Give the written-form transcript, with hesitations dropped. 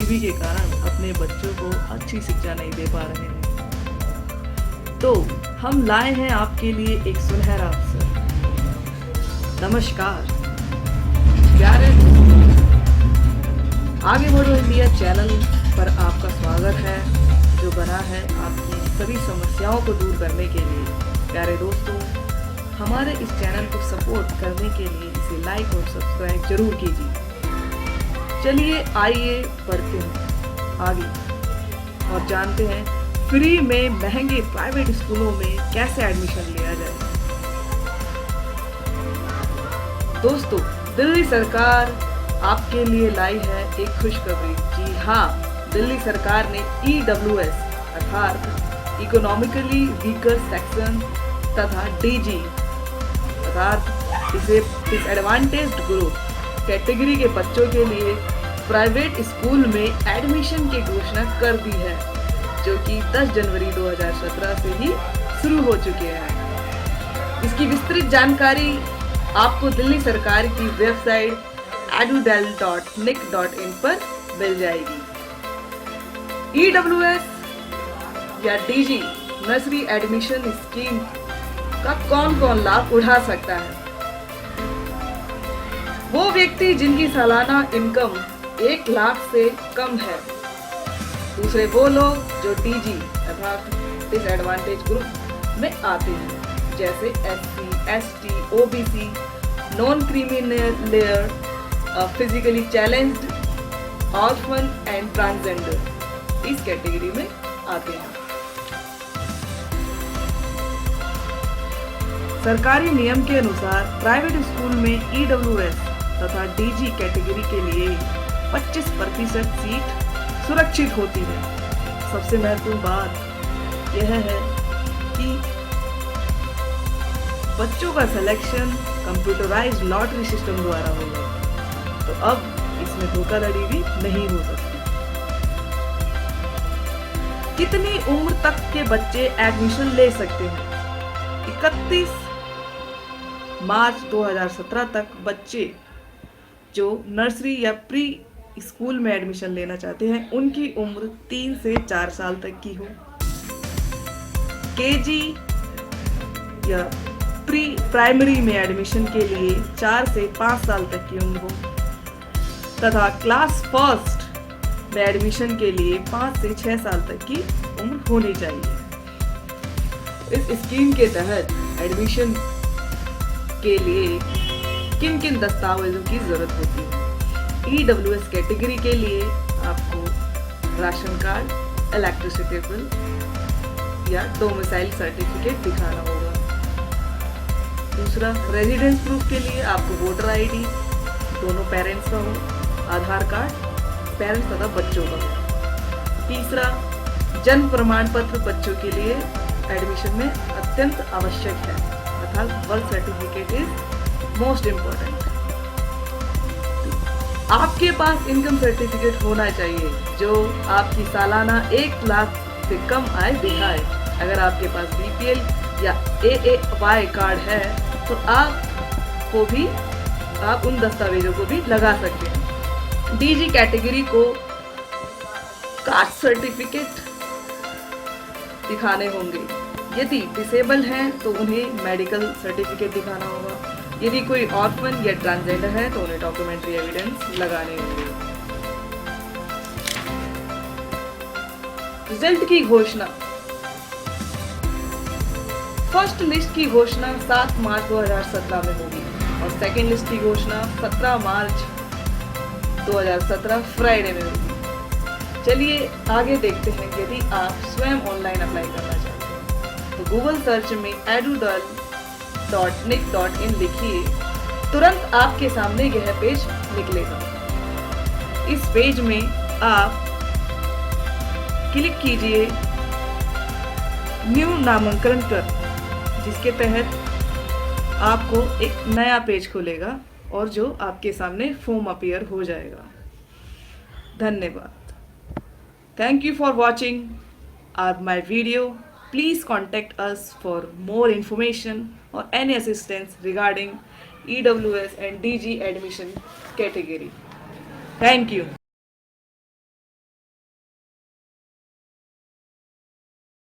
गरीबी के कारण अपने बच्चों को अच्छी शिक्षा नहीं दे पा रहे हैं। तो हम लाए हैं आपके लिए एक सुनहरा अवसर। नमस्कार प्यारे दोस्तों, आगे बढ़ो इंडिया चैनल पर आपका स्वागत है, जो बना है आपकी सभी समस्याओं को दूर करने के लिए। प्यारे दोस्तों, हमारे इस चैनल को सपोर्ट करने के लिए इसे लाइक और सब्सक्राइब जरूर कीजिए। चलिए आइए बढ़ते हैं आगे और जानते हैं फ्री में महंगे प्राइवेट स्कूलों में कैसे एडमिशन लिया जाए। दोस्तों, दिल्ली सरकार आपके लिए लाई है एक खुशखबरी। जी हाँ, दिल्ली सरकार ने EWS अर्थात इकोनॉमिकली वीकर सेक्शन तथा DG अर्थात डिसएडवांटेज्ड ग्रुप कैटेगरी के बच्चों के लिए प्राइवेट स्कूल में एडमिशन की घोषणा कर दी है, जो कि 10 जनवरी 2017 से ही शुरू हो चुके हैं। इसकी विस्तृत जानकारी आपको दिल्ली सरकार की वेबसाइट edudel.nic.in पर मिल जाएगी। EWS या DG नर्सरी एडमिशन स्कीम का कौन कौन लाभ उठा सकता है? वो व्यक्ति जिनकी सालाना इनकम 1 लाख से कम है। दूसरे वो लोग जो DG अर्थात डिसएडवांटेज ग्रुप में आते हैं, जैसे SC, ST, OBC, non creamy layer, physically challenged, orphan and transgender इस कैटेगरी में आते हैं। सरकारी नियम के अनुसार प्राइवेट स्कूल में EWS तथा DG कैटेगरी के लिए 25% सीट सुरक्षित होती है। सबसे महत्वपूर्ण बात यह है कि बच्चों का सिलेक्शन कंप्यूटराइज्ड लॉटरी सिस्टम द्वारा होगा, तो अब इसमें धोखाधड़ी भी नहीं हो सकती। कितनी उम्र तक के बच्चे एडमिशन ले सकते हैं? 31 मार्च 2017 तक बच्चे जो नर्सरी या प्री स्कूल में एडमिशन लेना चाहते हैं, उनकी उम्र 3 से 4 साल तक की हो। KG या प्री प्राइमरी में एडमिशन के लिए 4 से 5 साल तक की उम्र हो, तथा क्लास फर्स्ट में एडमिशन के लिए 5 से 6 साल तक की उम्र होनी चाहिए। इस स्कीम के तहत एडमिशन के लिए किन किन दस्तावेजों की जरूरत होती है? EWS कैटेगरी के लिए आपको राशन कार्ड, इलेक्ट्रिसिटी बिल या डोमिसाइल सर्टिफिकेट दिखाना होगा। दूसरा, रेजिडेंस प्रूफ के लिए आपको वोटर ID दोनों पेरेंट्स का हो, आधार कार्ड पेरेंट्स तथा बच्चों का हो। तीसरा, जन्म प्रमाण पत्र बच्चों के लिए एडमिशन में अत्यंत आवश्यक है, अर्थात birth certificate is most important. आपके पास इनकम सर्टिफिकेट होना चाहिए जो आपकी सालाना 1 लाख से कम आय दिखाए। अगर आपके पास BPL या AAY कार्ड है तो आप उन दस्तावेजों को भी लगा सकते हैं। DG कैटेगरी को कास्ट सर्टिफिकेट दिखाने होंगे। यदि डिसेबल हैं तो उन्हें मेडिकल सर्टिफिकेट दिखाना होगा। यदि कोई ऑर्फन या ट्रांसजेंडर है तो उन्हें डॉक्यूमेंट्री एविडेंस लगाने होंगे। रिजल्ट की घोषणा। फर्स्ट लिस्ट की घोषणा 7 मार्च 2017 में होगी और सेकेंड लिस्ट की घोषणा 17 मार्च 2017 फ्राइडे में होगी। चलिए आगे देखते हैं। यदि आप स्वयं ऑनलाइन अप्लाई करना चाहते हैं तो गूगल सर्च में edudel.nic.in लिखिए, तुरंत आपके सामने यह पेज निकलेगा। इस पेज में आप क्लिक कीजिए न्यू नामांकन कर, जिसके तहत आपको एक नया पेज खुलेगा और जो आपके सामने फॉर्म अपीयर हो जाएगा। धन्यवाद। Thank you for watching my video. Please contact us for more information or any assistance regarding EWS and DG admission category. Thank you.